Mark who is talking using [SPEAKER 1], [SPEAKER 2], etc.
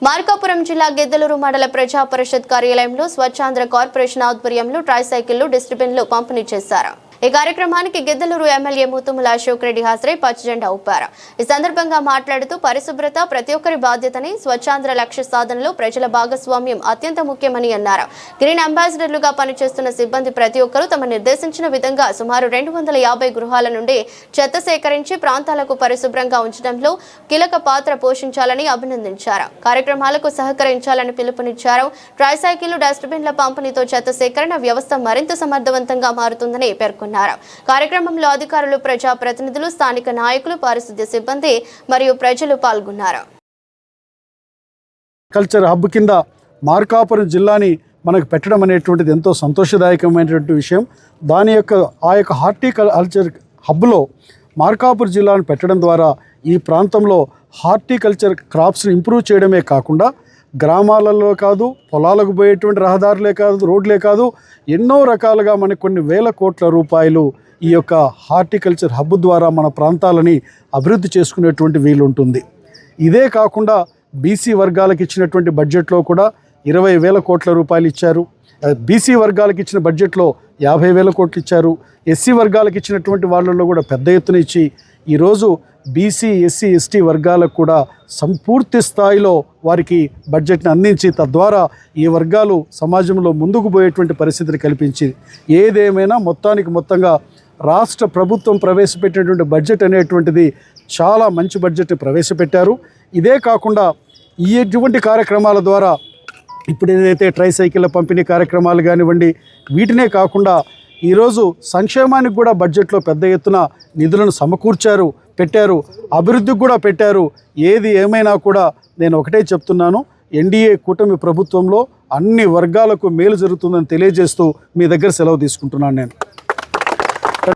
[SPEAKER 1] మార్కాపురం జిల్లా గిద్దలూరు మండల ప్రజా పరిషత్ కార్యాలయంలో స్వచ్ఛాంధ్ర కార్పొరేషన్ ఆధ్వర్యంలో ట్రైసైకిళ్లు డిస్ట్రిబ్యూషన్లు పంపిణీ చేశారు। ఈ కార్యక్రమానికి గిద్దలూరు ఎమ్మెల్యే ముతుముల అశోక్ రెడ్డి హాజరై పచ్చజెండా ఊపారు। ఈ సందర్భంగా మాట్లాడుతూ పరిశుభ్రత ప్రతి ఒక్కరి బాధ్యతని, స్వచ్ఛాంధ్ర లక్ష్య సాధనలో ప్రజల భాగస్వామ్యం అత్యంత ముఖ్యమని అన్నారు। గ్రీన్ అంబాసిడర్లుగా పనిచేస్తున్న సిబ్బంది ప్రతి ఒక్కరూ తమ నిర్దేశించిన విధంగా సుమారు 250 గృహాల నుండి చెత్త సేకరించి ప్రాంతాలకు పరిశుభ్రంగా ఉంచడంలో కీలక పాత్ర పోషించాలని అభినందించారు। కార్యక్రమాలకు సహకరించాలని పిలుపునిచ్చారు। ట్రైసైకిల్ డస్ట్బిన్ల పంపిణీతో చెత్త సేకరణ వ్యవస్థ మరింత సమర్థవంతంగా మారుతుందని పేర్కొన్నారు। కార్యక్రమంలో అధికారులు, ప్రజా ప్రతినిధులు, స్థానిక నాయకులు, పారిశుద్ధ్య సిబ్బంది మరియు ప్రజలు పాల్గొన్నారు।
[SPEAKER 2] కల్చర్ హబ్ కింద మార్కాపురం జిల్లాని మనకు పెట్టడం అనేటువంటిది ఎంతో సంతోషదాయకమైనటువంటి విషయం। దాని యొక్క హార్టికల్చర్ హబ్లో మార్కాపురం జిల్లాను పెట్టడం ద్వారా ఈ ప్రాంతంలో హార్టికల్చర్ క్రాప్స్ని ఇంప్రూవ్ చేయడమే కాకుండా గ్రామాలలో కాదు, పొలాలకు పోయేటువంటి రహదారులే కాదు, రోడ్లే కాదు, ఎన్నో రకాలుగా మనకు కొన్ని వేల కోట్ల రూపాయలు ఈ యొక్క హార్టికల్చర్ హబ్ ద్వారా మన ప్రాంతాలని అభివృద్ధి చేసుకునేటువంటి వీలు ఉంటుంది। ఇదే కాకుండా బీసీ వర్గాలకు ఇచ్చినటువంటి బడ్జెట్లో కూడా 20,000 కోట్ల రూపాయలు ఇచ్చారు। బీసీ వర్గాలకు ఇచ్చిన బడ్జెట్లో 50,000 కోట్లు ఇచ్చారు। ఎస్సీ వర్గాలకు ఇచ్చినటువంటి వాళ్ళల్లో కూడా పెద్ద ఎత్తున ఇచ్చి ఈరోజు బీసీ, ఎస్సీ, ఎస్టీ వర్గాలకు కూడా సంపూర్తి స్థాయిలో వారికి బడ్జెట్ని అందించి తద్వారా ఈ వర్గాలు సమాజంలో ముందుకు పోయేటువంటి పరిస్థితిని కల్పించి ఏదేమైనా మొత్తంగా రాష్ట్ర ప్రభుత్వం ప్రవేశపెట్టినటువంటి బడ్జెట్ అనేటువంటిది చాలా మంచి బడ్జెట్ని ప్రవేశపెట్టారు। ఇదే కాకుండా ఇటువంటి కార్యక్రమాల ద్వారా ఇప్పుడు ఏదైతే ట్రైసైకిళ్ళ పంపిణీ కార్యక్రమాలు కానివ్వండి, వీటినే కాకుండా ఈరోజు సంక్షేమానికి కూడా బడ్జెట్లో పెద్ద ఎత్తున నిధులను పెట్టారు, అభివృద్ధికి కూడా పెట్టారు। ఏది ఏమైనా కూడా నేను ఒకటే చెప్తున్నాను, ఎన్డీఏ కూటమి ప్రభుత్వంలో అన్ని వర్గాలకు మేలు జరుగుతుందని తెలియజేస్తూ మీ దగ్గర సెలవు తీసుకుంటున్నాను నేను।